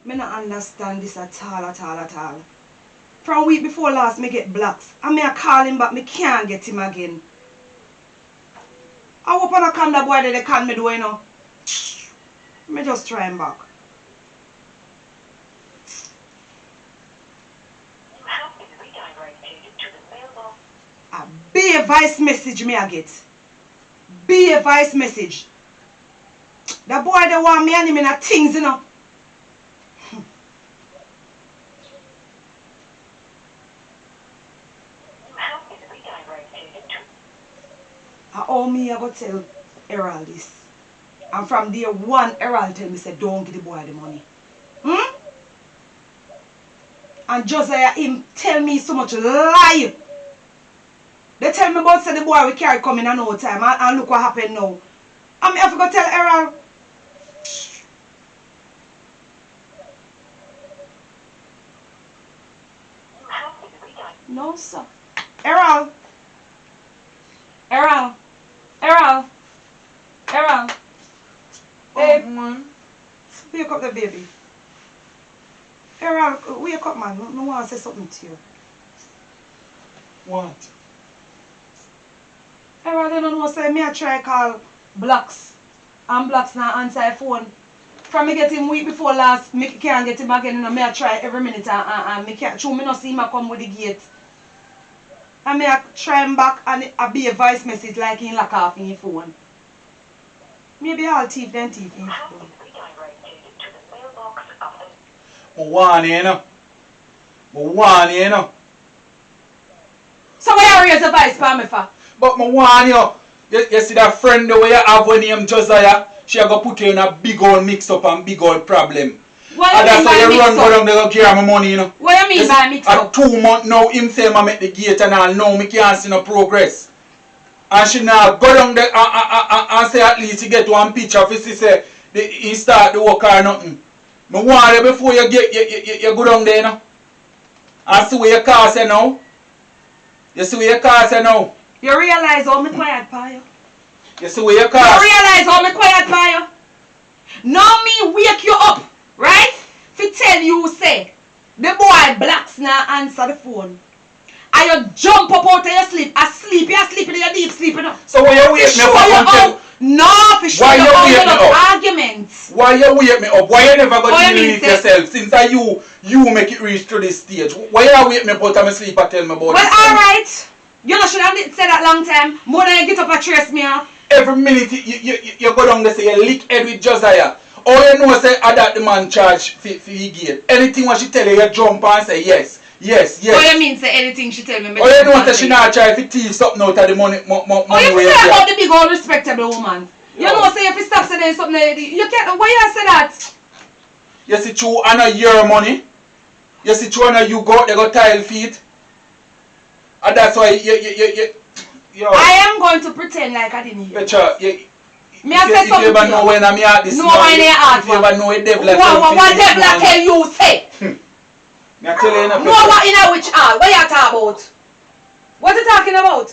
Me not understand this at all. From week before last, me get blocks. And me a call him back, me can't get him again. I hope I not can the boy that they can me do, you know. Me just try him back. You have been redirected to the mailbox. A be a voice message me I get. Be a voice message. The boy that want me and him in a things, you know. You have been redirected to... How me I go tell Errol this. And from day one, Errol tell me, say, don't give the boy the money. And Josiah, him tell me so much lie. They tell me about say the boy we carry coming in no time. And look what happened now. And me have to go tell Errol. You have been redirected. No, sir. Errol. Hey, man. wake up the baby. Errol, wake up, man. I want to say something to you. What? Errol, you don't know, say me I try call Blacks. And Blacks now answer the phone. From me get him week before last, me can't get him again. And me I try every minute and me can't. True, me not see him come with the gate. And me I try him back and I be a voice message like he lock off in your phone. Maybe I'll thief then thief in You your have phone. been redirected to the mailbox of the... I want you, you know. I want you, you know. So why you raise the voice for me for? But I want you. You see that friend the way you have when named Josiah? She a go put you in a big old mix up and big old problem. What And you mean that's why by you mix run go up? down there to carry my money, you know. What you mean by mix At up? 2 months now, him say I make the gate and all. Now me can't see no progress. And she now go down there and say at least you get one picture if she say he start the work or nothing. Me want you before you get you go down there, you know. And see where your car say now. You see where your car say now. You realize how me quiet for you? You see where your You car. realize how me quiet for you? Now me wake you up, right? To tell you say, the boy Blacks now answer the phone. And you jump up out of your sleep. You are sleeping in your deep sleep, you know. So why you wake me Show up you and how, tell? no, to show Why you you how wake you me have up? arguments. Why you wake me up? Why you never go Oh, you deal mean with say- yourself? Since I you make it reach to this stage. Why you wake me up out of my sleep and tell me about Well, this? alright. You know, should have said that long time. More than you get up and trace me off. Every minute you go down there say you lick head with Josiah. All you know say that the man charge for the gate. Anything what she tell you, you jump and say yes. What you mean say anything she tell me? All you know say she not try to thief something out of the money Oh, money you where say you about get. the big old respectable woman. You Yeah. know say if you stop saying something, you can't, why you say that? You see through and your money. You see through and you go out, they go tile feet. And that's why you I am going to pretend like I didn't hear. Petra, Me I say if you something ever to know you. when I'm at this No, morning, when they ask if you ever know a devil What devil I tell you say? I tell you No, what in a which all? What you talking about? What you talking about?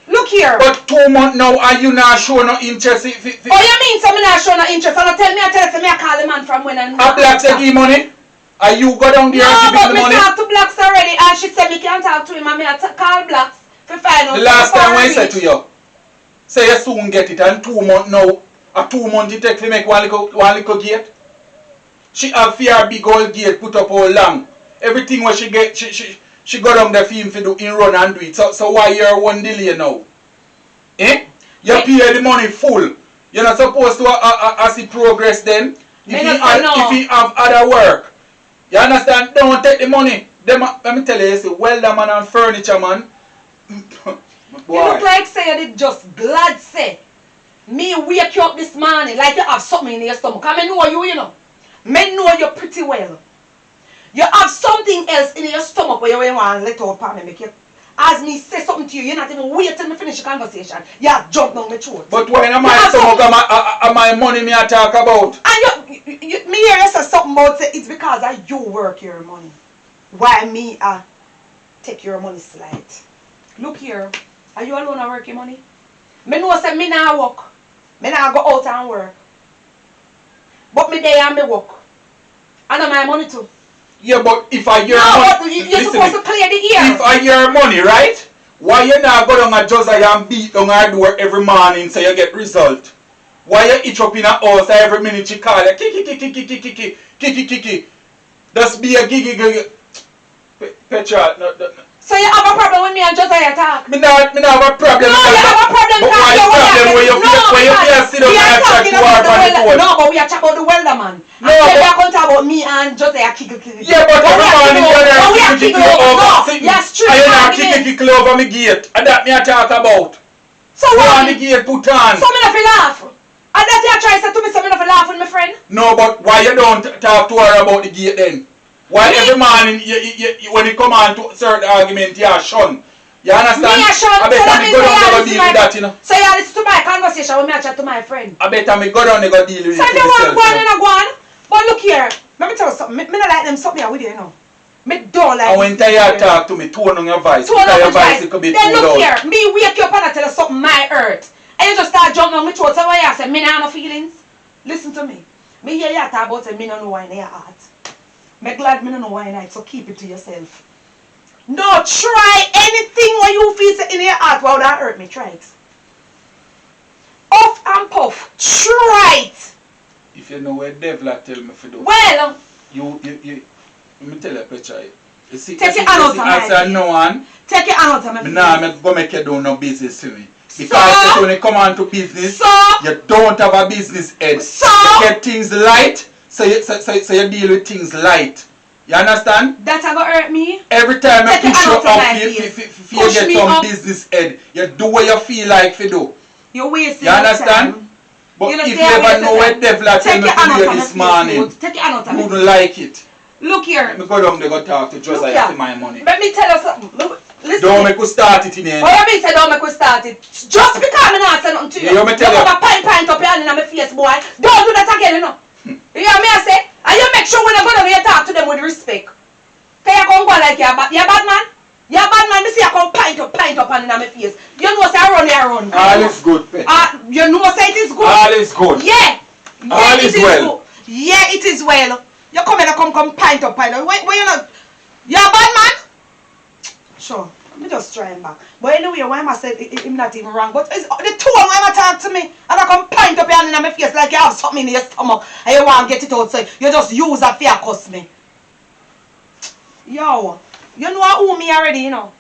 Look here. But 2 months now, are you not showing no interest? Oh, you mean something not showing no interest? And tell me I call the man from when and A black say give money? Are you go down there no, and give but him the me money? talk to Blacks already and she said me can't talk to him and me I call Blacks to find out. The last time when I I said to you, say you soon get it, and 2 months now, a 2 months it take to make one little gate. She have fear big old gate put up all long. Everything what she get, she go down the film for do in run and do it. So why you're one delay now? Eh? You pay the money full. You're not supposed to see progress then. If you have other work. You understand? Don't take the money. Let me tell you, it's a welder man and furniture man. You look like say you did just glad say. Me wake you up this morning like you have something in your stomach. I know you, you know. Me know you pretty well. You have something else in your stomach where you want to let out for me. Make you, as me say something to you, you're not even wait till me finish the conversation. You jump down my throat. But when am I stomach am my money me I talk about? And me hear you say something about say it's because I you work your money. Why me take your money slight? Look here, are you alone work your money? Me know say me nah work. Me nah go out and work. But me there and me work. And of my money too. Yeah, but if I hear No, but money, you're supposed to clear the ear. if I hear money, right? Why you not go down a Josiah and beat down her door every morning so you get result? Why you itch up in a house every minute she call you kiki. Just be a gigi. Petra, no. So you have a problem with me and Josiah talk? Me not have a problem. No, you have a problem. But why is problem when you feel sit down and chat to her on the phone? No, but we are talking about the welder man. No, and but- we are talking about me and Josiah kiki. Yeah, but every morning you're kiki over. No, yes, true. I not kiki over me gate. And that me a talk about. So Go what? on the gate put on. So me not feel laugh. And that you try to say to me, so me not feel laugh with my friend. No, but why you don't talk to her about the gate then? Why Me? every morning you when you come on to certain argument you are shun? You understand? Me a shun. I bet So that me means go me down a there go listen deal to with that, you know. So you listen to my conversation when me a chat to my friend. I bet me go down there go deal with So it if you want yourself, go on you and know. go on. But look here, let me tell you something. Me not like them something with you, you know. Me don't like And when you talk to me, tone on your voice. Tone Because up your his voice voice. it could be Then too look loud. here, me wake you up and I tell you something my hurt. And you just start jumping on me throat. So what you say, me nah no feelings? Listen to me. Me hear you talk about say me no know why in your heart. Me glad me no know why in it, so keep it to yourself. No, try anything when you feel say in your heart, wow, that hurt me, try it. Off and puff, try it. If you know where devil a tell me for do. Well, You let me tell you Petra. You see, Take you your hand out see, of as my I know one, take your hand out of my me face. nah me go make you do no business to me. So? Because when you come on to business, So? you don't have a business head. So? You get things light, so you deal with things light. You understand? That a go hurt me? Every time Take you your push you hand out of up, my you face. you Push get me some up. business head. You do what you feel like to do. You're wasting You your understand? time. But You know, if stay you away ever from know where that. devil a tell Take me your hand to out do of my this face, morning, Lord. Take your hand out of you my wouldn't like it. Look here. Let me go down there go talk to Look Josiah here. for my money. Let me tell you something. Listen. Don't make us start it in here. What you mean say don't make us start it? Just because I'm not saying nothing to you. Yeah, me tell you. Come and pint up your hand in my face, boy. Don't do that again, you know. You hear me I say? And you make sure when you go down you talk to them with respect. Can you come go like you're bad man? You're bad man, me see you come pint up and in my face. You know say I run. All is good, Pet. You know say it is good. All is good. Yeah. All is well. Good. Yeah, it is well. You come here, come pint up. When you know, you're a bad man? Sure. Let me just try him back. But anyway, why am I say him not even wrong? But it's the tone why am I talk to me? And I come pint up your hand in my face like you have something in your stomach and you want to get it out. So you just use that fear cuss me. Yo, you know who me already, you know.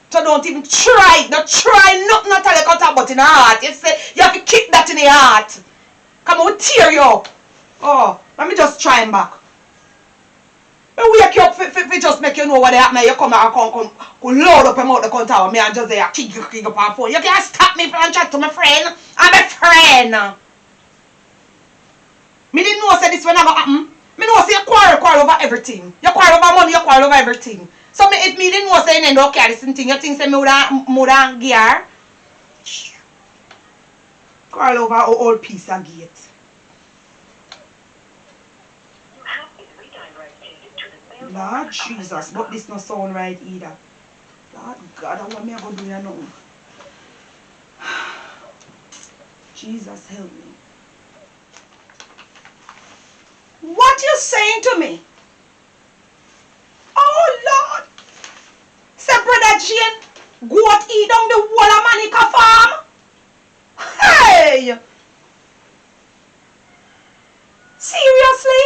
So don't even try. Don't try nothing at all you cut about in the heart. You say you have to kick that in the heart. Come on, tear you up. Oh, let me just try him back. I wake you up for just make you know what happened. You come and come load up him out the counter with me and just say, kick up on phone. You can't stop me from chat to my friend. I'm a friend. Me didn't know say this when I go happen. Me know say you quarrel over everything. You quarrel over money, you quarrel over everything. So if me didn't know say you end up carry this thing, you think say me would gear? Quarrel over an old piece of gate. You have been redirected to the mailbox Lord of Jesus, but this not sound right either. Lord God, I want me to go do you now. Jesus help me. What you saying to me? Oh Lord. Say brother Jane, goat eat down the whole of Manica farm. Hey! Seriously?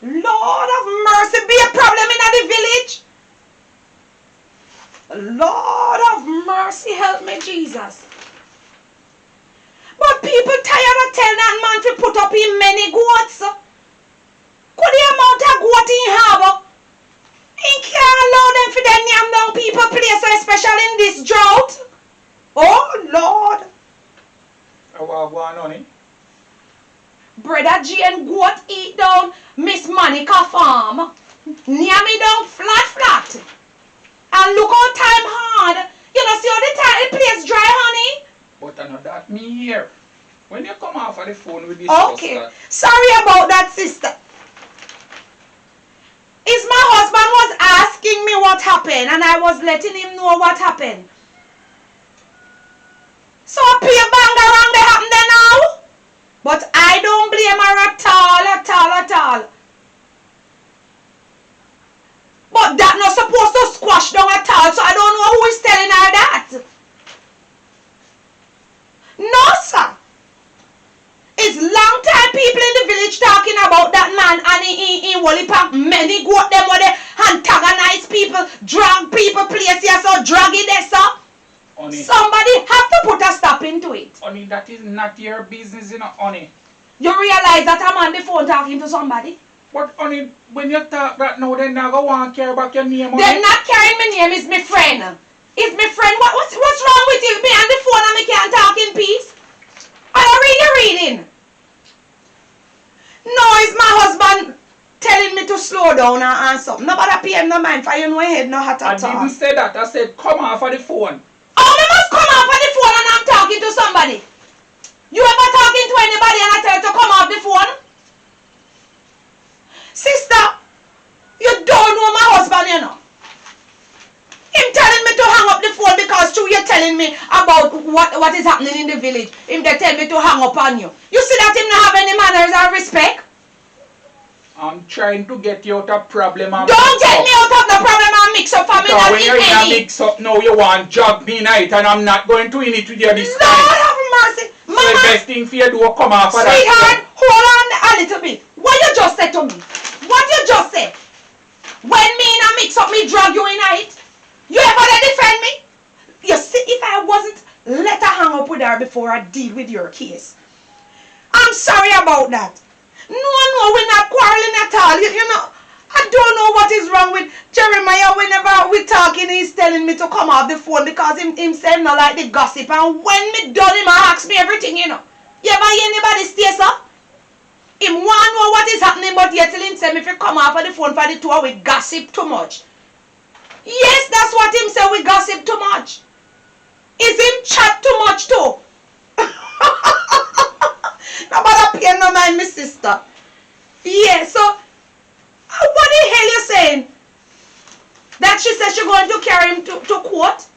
Lord of mercy, be a problem in the village. Lord of mercy, help me, Jesus. But people tired of telling that man to put up in many goats. Could the amount of goat he have? He can't allow them for them yam down people place, so especially in this drought. Oh Lord. What going on, eh? Brother Jane goat eat down Miss Monica farm. Near me down flat. And look how time hard. You know, see how the place dry, honey? But I know that me here. When you come off of the phone with this Okay. sister, Sorry about that, sister. Is my husband was asking me what happened and I was letting him know what happened. So a pay bang around they happen there now. But I don't blame her at and he only pack many goat them where they antagonize people, drag people place here, so drag it there, so. Honey. Somebody have to put a stop into it. Honey, that is not your business, you know, honey. You realize that I'm on the phone talking to somebody? But honey, when you talk that now, they not go want to care about your name, honey. They're not carrying my name, it's my friend. It's my friend. What's wrong with you? Me on the phone and me can't talk in peace? Are you really reading? No, it's my husband telling me to slow down and something. Nobody pay him no mind for you know head no hot at all. I didn't say that. I said come off of the phone. Oh, me must come off of the phone and I'm talking to somebody. You ever talking to anybody and I tell you to come off the phone? Sister, you don't know my husband, you know. Him telling me to hang up the phone because you're telling me about what is happening in the village. Him they tell me to hang up on you. You see that him not have any manners or respect? I'm trying to get you out of problem. Don't get me out of the problem and mix up for me. So when you're in a mix up now, you want jog me night and I'm not going to in it with you this Lord time. have mercy. So Mama, the best thing for you do come off of that. sweetheart, hold on a little bit. What you just said to me? What you just said? When me in a mix up, me drag you in it? You ever let defend me? You see, if I wasn't let her hang up with her before I deal with your case. I'm sorry about that. No, we're not quarreling at all. You know, I don't know what is wrong with Jeremiah. Whenever we're talking, he's telling me to come off the phone because him say not like the gossip. And when me done, him ask me everything, you know. You ever hear anybody stay so? Him want know what is happening, but yet till him say me if you come off of the phone for the 2 hours, we gossip too much. Yes, that's what him say, we gossip too much. Is him chat too much too? Nobody pay no mind, my sister. Yeah, so what the hell you saying? That she said she's going to carry him to court?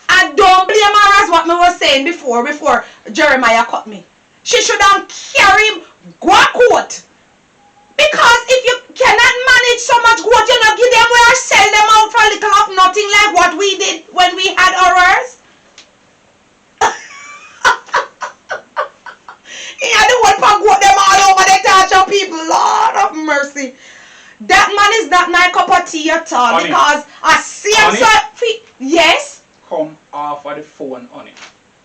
I don't blame her as what me was saying before Jeremiah cut me. She should have carried him go to court. Because if you cannot manage so much goat, you know, give them where sell them out for a little of nothing like what we did when we had ours. He had the one for goat them all over the touch of people. Lord of mercy. That man is not my cup of tea at all. Honey. Because I see him so... Yes? Come off of the phone, honey.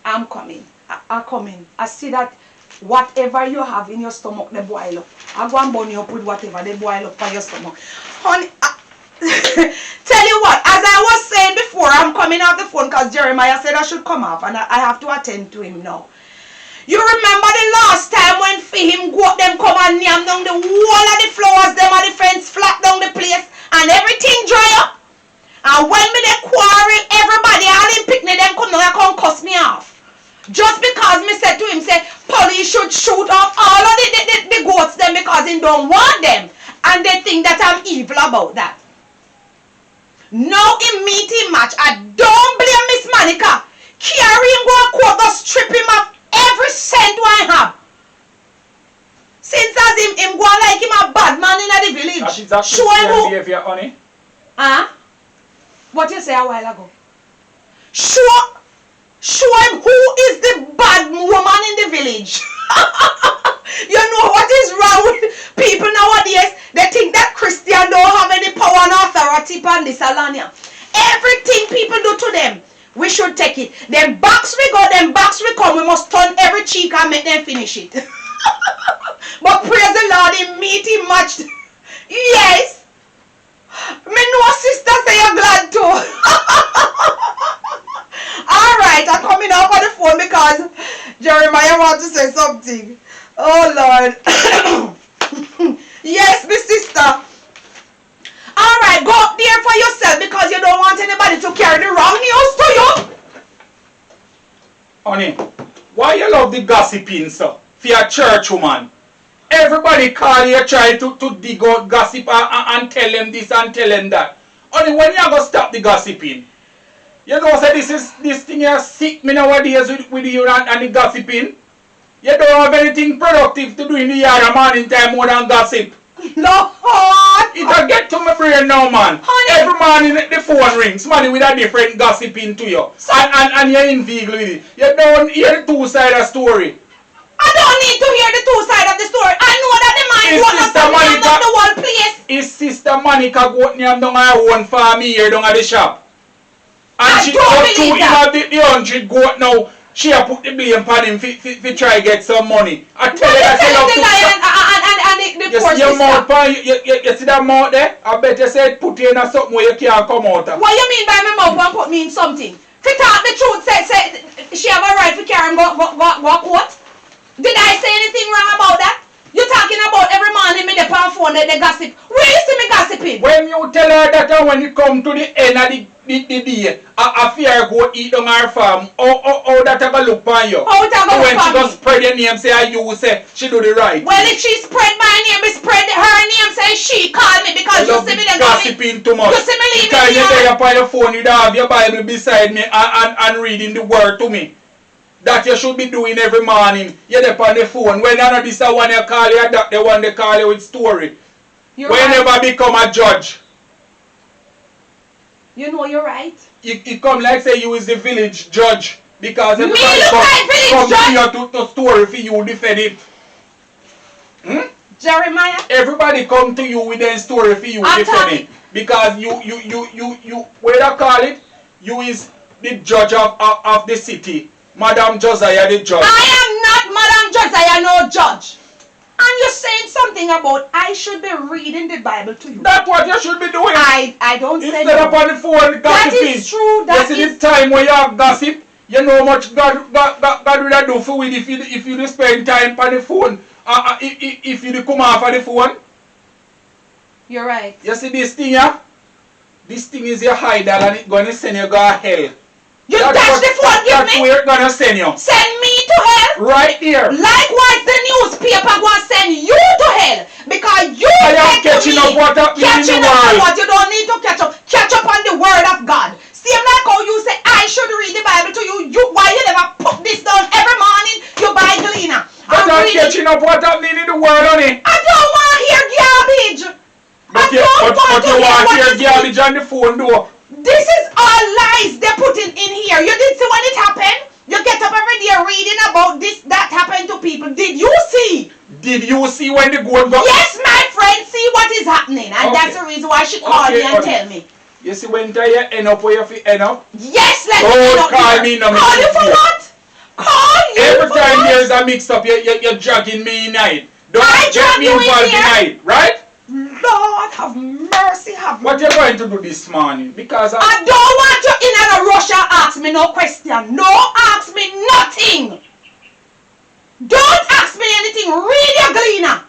I'm coming. I'm coming. I see that whatever you have in your stomach, they boil up. I go and burn you up with whatever they boil up for your stomach. Honey, tell you what, as I was saying before, I'm coming off the phone because Jeremiah said I should come off and I have to attend to him now. You remember the last time when for him go up them come and yam down the wall of the flowers, them of the fence flat down the place and everything dry up? And when me they quarrel, everybody, all in picnic, them come down and come cuss me off. Just because me said to him, say, police should shoot off all of the goats them because he don't want them. And they think that I'm evil about that. Now in meeting match, I don't blame Miss Monica. Carry him go and court, just strip him of every cent I have. Since as him go like him a bad man in the village. That is a show him who... behavior, honey. Huh? What you say a while ago? Show him who is the bad woman in the village. You know what is wrong with people nowadays? They think that Christian don't have any power and authority on this Alania. Everything people do to them, we should take it. Them backs we go, them backs we come. We must turn every cheek and make them finish it. But praise the Lord, he meet him much. Yes. Me know sister say you're glad too. Alright, I'm coming up on the phone because Jeremiah wants to say something. Oh Lord. Yes, my sister. Alright, go up there for yourself because you don't want anybody to carry the wrong news to you. Honey, why you love the gossiping, sir? For your church woman. Everybody call you try to dig out gossip and tell them this and tell them that. Honey, when you gonna stop the gossiping? You know, say this thing here sick me nowadays with you and the gossiping. You don't have anything productive to do in the yard morning time more than gossip. Lord! It'll get to my brain now, man. Honey. Every morning the phone rings, somebody with a different gossiping to you. And you're inveigled with it. You don't hear the two-sided story. I don't need to hear the two sides of the story. I know that the man His go up sister and down Monica, the whole place. his sister Monica go near down her own farm here down at the shop. And I she don't go to believe him that. a the 100 goat now. She a put the blame on him fi try get some money. I tell But you that you you tell love the to lion and the you poor see your mouth sister. pan, you see that mouth there? I bet you said put you in a something where you can't come out of. What you mean by my mouth and put me in something? If you talk the truth, say she have a right to carry him go court. Did I say anything wrong about that? You talking about every morning me the phone they gossip. Where you see me gossiping? When you tell her that and when you come to the end of the day, a fear go eat on her farm, how that a go look on you? How it a go When look she on go me? spread your name, say you say she do the right. Well, if she spread my name, be spread her name, say she call me because you see me the gossiping too much. You see me leaving because me you say on the phone, you don't have your Bible beside me and reading the word to me. That you should be doing every morning. You're there on the phone. When I know this one you call you, that the one they call you with story. You're when you right. never become a judge. You know you're right. You come like say you is the village judge. Because Me everybody look like come village here judge? to story for you defend it. Jeremiah? Everybody come to you with their story for you defend it. Because you where they call it, you is the judge of the city. Madam Josiah the judge. I am not Madam Josiah, no judge. And you're saying something about I should be reading the Bible to you. That's what you should be doing. I don't say Instead no. of on the phone gossiping. That is true. That you see is the time when you have gossip, you know how much God will do for you if you spend time on the phone. If you come off of the phone. You're right. You see this thing here? This thing is your idol and it's going to send you to hell. You touch the phone, give That's me? where it's going to send you. Send me to hell? Right here. Likewise, the newspaper going to send you to hell. Because you I am said to catching me, up what happening in the catching up on world. what? You don't need to catch up. Catch up on the word of God. Same like how you say, I should read the Bible to you. Why you never put this down every morning? You buy Gleaner. But I'm catching up what happening in the world, honey. I don't want to hear garbage. But you want to hear garbage on the phone, though. This is all lies they're putting in here. You did see when it happened? You get up every day reading about this, that happened to people. Did you see? Did you see when the goat got... Yes, my friend, see what is happening. And that's the reason why she called me and tell me. You see when you end up where you end up? Yes, let's don't call me no. Call you for what? Call you every for time what? there's a mix up, you're dragging me in night. Don't I get me involved in night, right? Lord have mercy, have mercy. What you going to do this morning? Because I don't want you in a rush and ask me no question. No, ask me nothing. Don't ask me anything. Read your Gleaner.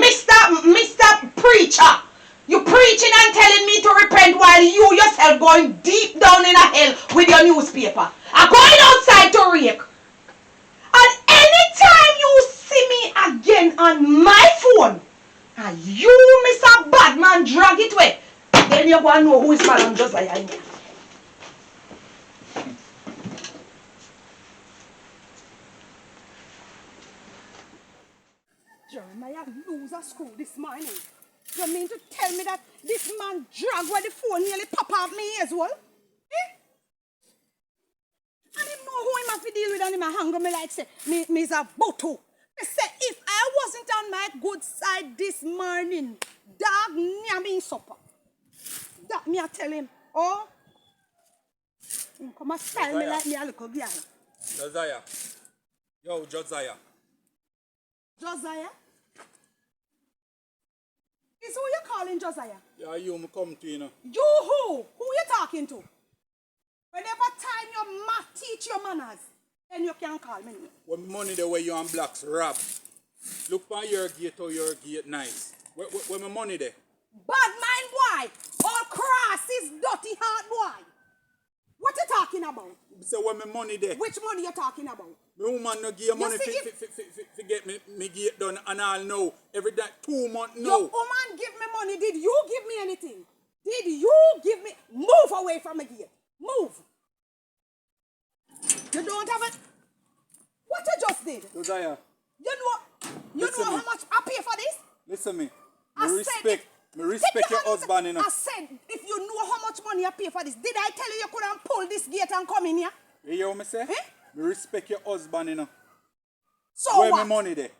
Mr. Preacher. You preaching and telling me to repent while you yourself going deep down in a hell with your newspaper. I'm going outside to rake. And anytime you see me again on my phone, and you, Mr. Badman, drag it away, then you're going to know who is Madam Josiah in here. Jeremiah lose a screw this morning. You mean to tell me that this man dragged where the phone nearly pop off me as well? Eh? And him know who him have to deal with and him a hang me like say, me's a boto. They say if I wasn't on my good side this morning, dog near me in supper. That me I tell him, oh, him come and style me like me a little girl. Josiah. Yo, Josiah. Josiah? Is who you calling Josiah? Yeah, you come to, you know. You who? Who you talking to? Whenever time your ma teach your manners, then you can call me. When money the way you and blacks rob. Look on your gate or your gate nice. Where my money there? Bad mind boy! All cross is dirty heart boy! What you talking about? So where my money there? Which money you talking about? My woman no give money to get me gate done and I'll know every day 2 months no. Your woman give me money. Did you give me anything? Did you give me? Move away from the gate. Move. You don't have it. What you just did? Josiah. You know how much I pay for this? Listen me. I respect your husband enough. I said, if you know how much money I pay for this, did I tell you you couldn't pull this gate and come in here? You hear what I say? Eh? Me respect your husband enough. So Where what? my money there?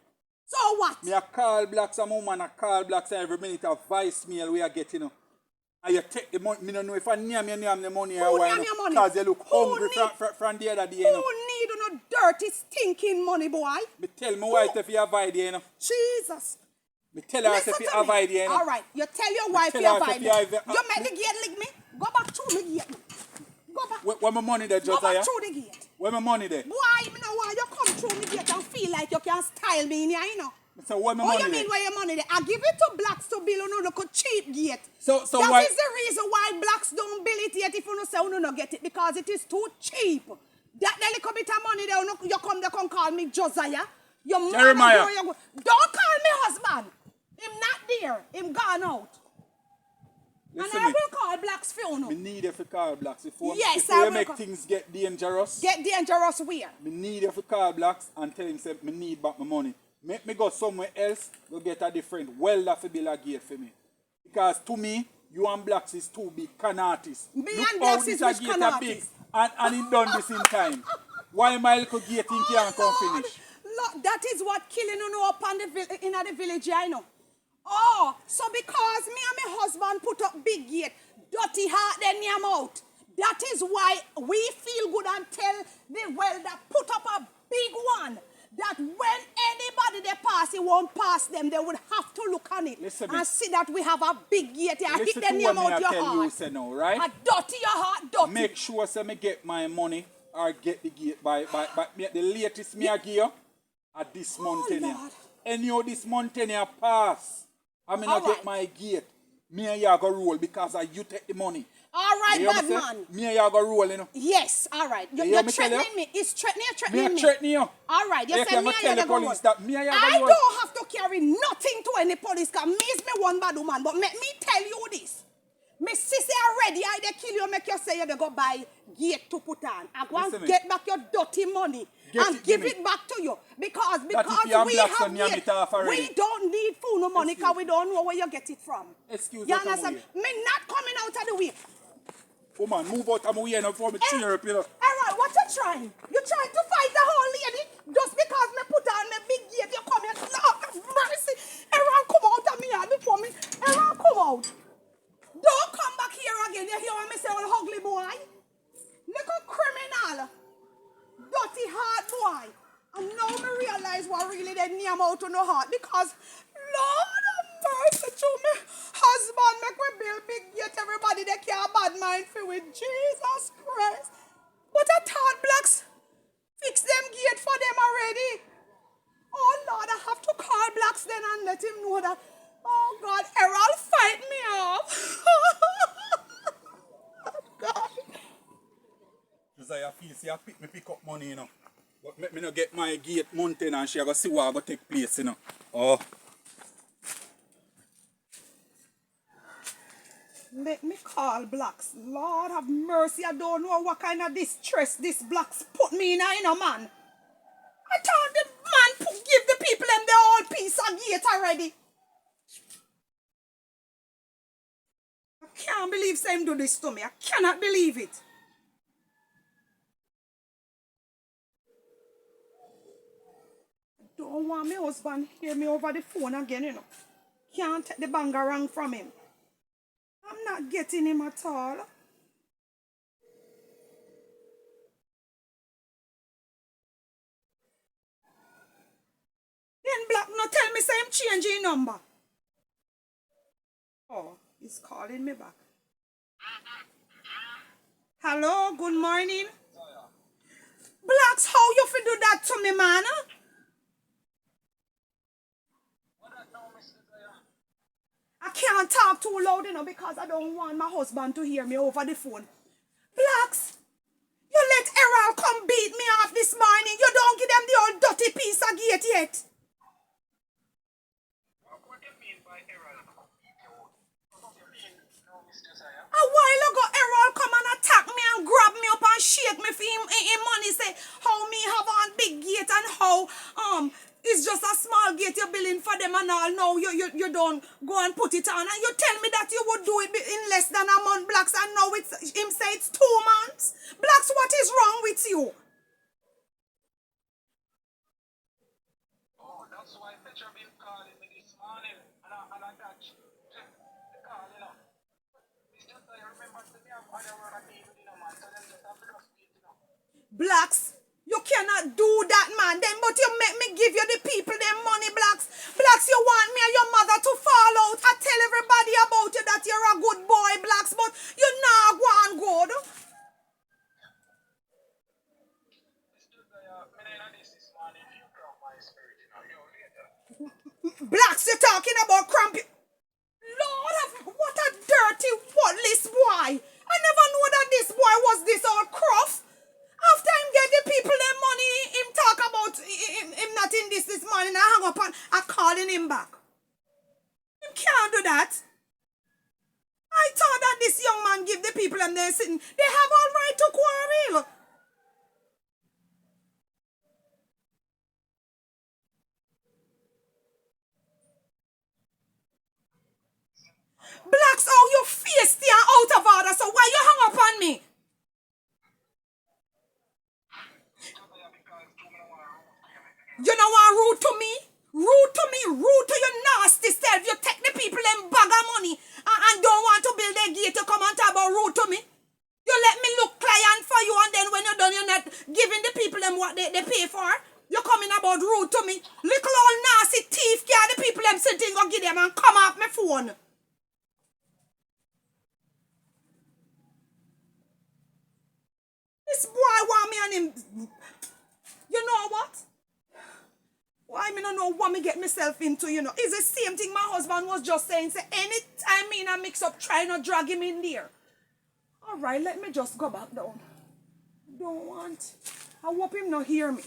So what? Me a call blacks and woman a call blacks and every minute a voicemail we are getting. And you take the money. Me don't know if I name the money Who or why. name your money? Because you look Who hungry need- from the other day. Who need no dirty, stinking money, boy? Me tell my wife if you avoid you. Jesus. Me tell her Listen if you to me. avoid you. All right, you tell your wife tell you her avoid if me. you avoid- You make the gate lick me. Go back through the gate. Go back. Where my money there, Go Josiah? back through the gate. Where my money there? Why me know why you come through the gate and feel like you can style me in here, you know? So where my Oh, money you there? mean where your money there? I give it to blacks to build another cheap gate. So That why? is the reason why blacks don't build it yet if you don't say you don't get it, because it is too cheap. That little bit of money there, you come call me Josiah. Your mama Jeremiah. girl, don't call me husband. Him not there. Him gone out. Listen and I me. will call blacks funeral. Me need you to call blacks before Yes, before I you will make call. things get dangerous. Get dangerous where? Me need you to call blacks and tell him say me need back my money. Make me go somewhere else, go get a different welder to build a gate for me. Because to me, you and blacks is too big can artists. Me Look and how blacks this is a which gate can a big artists? and he done this in time. Why my little gate in can't come Lord. finish? Lord, that is what killing you know up on the in the village, I know. Oh, so because me and my husband put up big gate, dirty heart then yam out. That is why we feel good and tell the welder put up a big one. That when anybody they pass, it won't pass them. They would have to look on it Listen and me. see that we have a big gate here. Hit Listen them to yam what me out I your tell heart. you say now, right? A dirty your heart, dirty. Make sure say me get my money or get the gate by the latest me I give you at this month in here. Lord. Any of this month in here pass. I mean I All get right. my gate. Me and you go roll because you take the money. All right, You bad understand? man. Me and you go roll, you know. Yes, all right. You hear You're me tell you? threatening me. It's threatening Me threatening me. threaten you. All right, you You say can me tell and the you go police roll. that me and you I go roll. don't have to carry nothing to any police because me is me one bad woman. But let me tell you this. Me sister already, I they kill you, make you say you they go buy gate to put on. I go Listen and me. get back your dirty money Get and it, give give me. it back to you. Because if you have we blacks have on your gate, meter off already. we don't need food no money because Excuse we don't know where you get it from. Excuse You what I'm understand? with Me not coming out of the way. Woman, move out of my way now before me cheer up, you know. Alright, what you trying? You trying to fight the whole lady? Just because me put on my big gate, you come here. Lord have mercy. Everyone come out of me yard before me. Everyone come out. Don't come back here again. You hear what me say, old ugly boy? Little criminal. Dirty heart boy. And now me realize what really they name out on the heart because Lord have mercy to me. Husband make we build big gate. Everybody they can't bad mind for with Jesus Christ. But I thought blacks fix them gate for them already. Oh Lord, I have to call blacks then and let him know that. Oh God, Errol fight me off. God. Josiah feel say I pick up money, you know. But make me not get my gate mountain and she go see what go take place, you know. Oh. Let me call blacks. Lord have mercy. I don't know what kind of distress this blacks put me in, you know, man. I thought the man give the people them their whole piece of gate already. I can't believe Sam do this to me. I cannot believe it. I don't want my husband hear me over the phone again, you know. Can't take the bangarang from him. I'm not getting him at all. Then Black no tell me say him change his number. Oh, he's calling me back. Hello, good morning. Blacks, how you fi do that to me, man? I can't talk too loud, you know, because I don't want my husband to hear me over the phone. Blacks, you let Errol come beat me off this morning. You don't give them the old dirty piece of gate yet. What do you mean by error? What do you mean, no, Mr. Josiah? A while ago, Errol come and attack me and grab me up and shake me for him money. Say how me have on big gate and how it's just a small gate you're building for them and all. Now you don't go and put it on and you tell me that you would do it in less than a month, Blacks, and now it's him say it's 2 months. Blacks, what is wrong with you? That's why Petra been calling me this morning. And I got the call, you know. It's just I remember to me I've other work I need, you know, man. So them just have to just beat, you know. Blacks, you cannot do that, man. Then, but you make me give you the people them money, Blacks. Blacks, you want me and your mother to fall out. I tell everybody about you that you're a good boy, Blacks, but you not one good. It's just I mean, this morning, you crack my spirit, you know. Yo, later. Blacks, you're talking about cramp. Lord, what a dirty, worthless boy. I never knew that this boy was this old croft. After him get the people their money, him talk about him not in this morning. I hang up and I calling him back. Him can't do that. I thought that this young man give the people and they're sitting. They have all right to quarrel. Blacks, oh, your face they are out of order. So why you hang up on me? You know what rude to me? Rude to me, rude to your nasty self. You take the people and bag of money and don't want to build a gate to come and talk about rude to me. You let me look client for you and then when you're done, you're not giving the people them what they pay for. You're coming about rude to me. Little old nasty thief, care the people them sitting go give them and come off my phone. This boy want me and him. You know what? Why me don't know what me get myself into, you know. It's the same thing my husband was just saying. Say, anytime me in a mix up, try not drag him in there. Alright, let me just go back down. Don't want. I hope him not hear me.